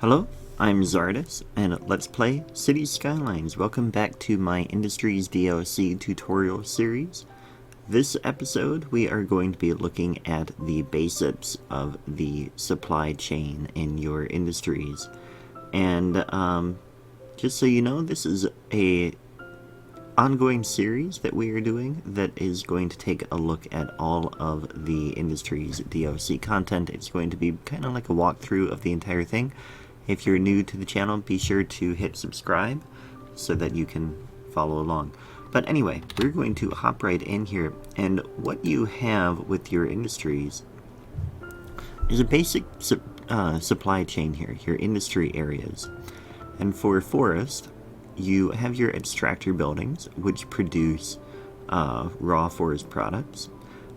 Hello, I'm Zardus, and let's play Cities Skylines. Welcome back to my Industries DLC tutorial series. This episode, we are going to be looking at the basics of the supply chain in your industries. And just so you know, this is a ongoing series that we are doing that is going to take a look at all of the industry's DLC content. It's going to be kind of like a walkthrough of the entire thing. If you're new to the channel, be sure to hit subscribe so that you can follow along. But anyway, we're going to hop right in here, and what you have with your industries is a basic supply chain here, your industry areas. And for forest, you have your extractor buildings, which produce raw forest products.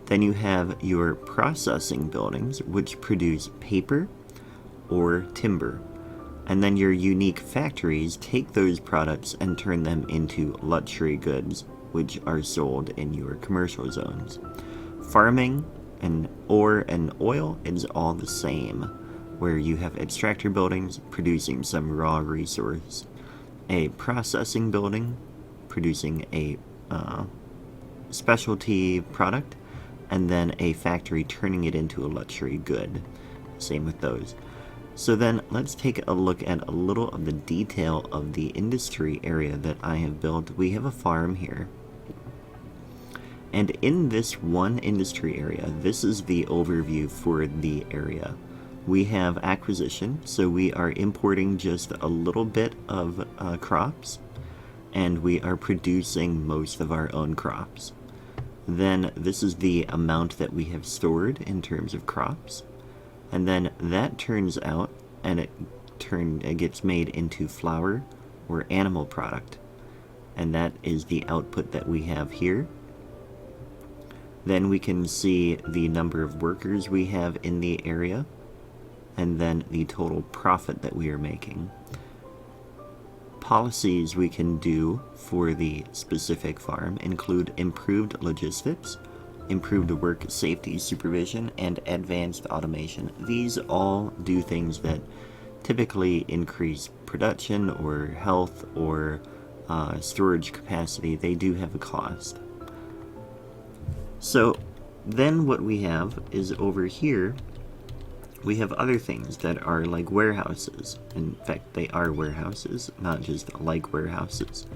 Then you have your processing buildings, which produce paper or timber. And then your unique factories take those products and turn them into luxury goods, which are sold in your commercial zones. Farming and ore and oil is all the same, where you have extractor buildings producing some raw resource, a processing building producing a specialty product, and then a factory turning it into a luxury good. Same with those. So then let's take a look at a little of the detail of the industry area that I have built. We have a farm here. And in this one industry area, this is the overview for the area. We have acquisition, so we are importing just a little bit of crops, and we are producing most of our own crops. Then this is the amount that we have stored in terms of crops. And then that turns out, and it gets made into flour or animal product. And that is the output that we have here. Then we can see the number of workers we have in the area, and then the total profit that we are making. Policies we can do for the specific farm include improved logistics, improved work safety supervision, and advanced automation. These all do things that typically increase production or health or storage capacity. They do have a cost. So then what we have is over here, we have other things that are like warehouses. In fact, they are warehouses, not just like warehouses.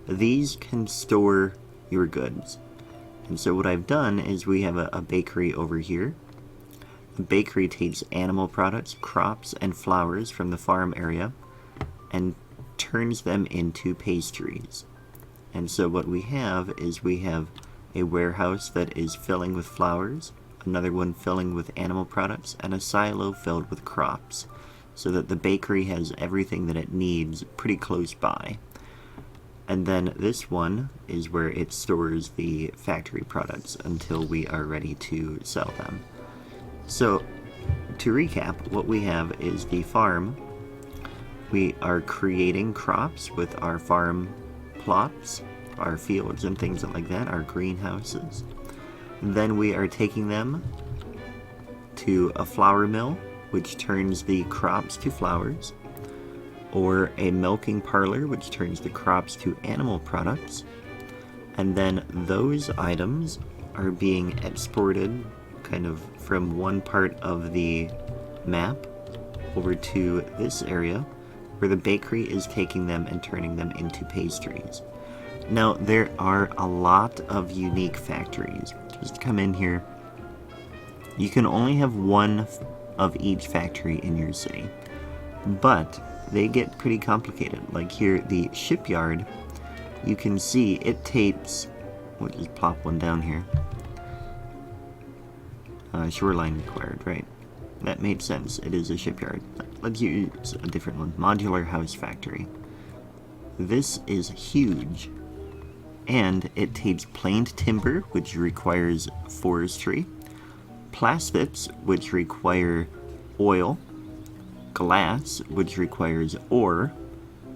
These can store your goods. And so what I've done is we have a bakery over here. The bakery takes animal products, crops, and flowers from the farm area and turns them into pastries. And so what we have is we have a warehouse that is filling with flowers, another one filling with animal products, and a silo filled with crops, so that the bakery has everything that it needs pretty close by. And then this one is where it stores the factory products until we are ready to sell them. So, to recap, what we have is the farm. We are creating crops with our farm plots, our fields and things like that, our greenhouses. Then we are taking them to a flour mill, which turns the crops to flours, or a milking parlor, which turns the crops to animal products. And then those items are being exported kind of from one part of the map over to this area, where the bakery is taking them and turning them into pastries. Now, there are a lot of unique factories. Just come in here. You can only have one of each factory in your city, but they get pretty complicated. Like here, the shipyard, you can see it takes, we'll just plop one down here. Shoreline required, right? That made sense. It is a shipyard. Let's use a different one. Modular house factory. This is huge. And it takes planed timber, which requires forestry, plastics, which require oil, glass, which requires ore,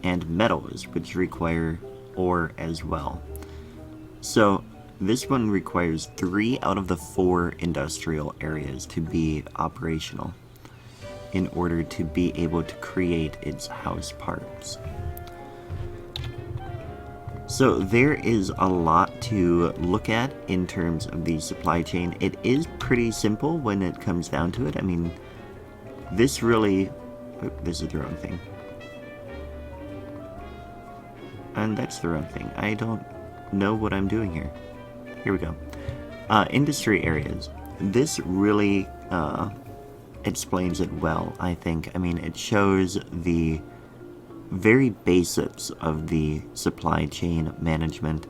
and metals, which require ore as well. So this one requires 3 out of the 4 industrial areas to be operational. in order to be able to create its house parts. So there is a lot to look at in terms of the supply chain. It is pretty simple when it comes down to it. I mean, this really... Oh, this is the wrong thing. And that's the wrong thing. I don't know what I'm doing here. Here we go. Industry areas. This really explains it well, I think. I mean, it shows the very basics of the supply chain management,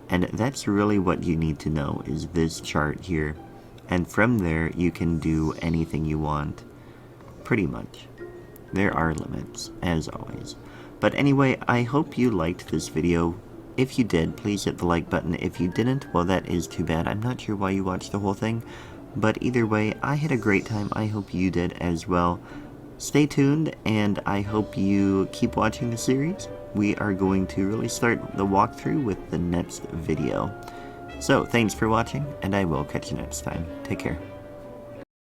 and that's really what you need to know, is this chart here. And from there, you can do anything you want, pretty much. There are limits, as always. But anyway, I hope you liked this video. If you did, please hit the like button. If you didn't, well, that is too bad. I'm not sure why you watched the whole thing. But either way, I had a great time. I hope you did as well. Stay tuned, and I hope you keep watching the series. We are going to really start the walkthrough with the next video. So, thanks for watching, and I will catch you next time. Take care.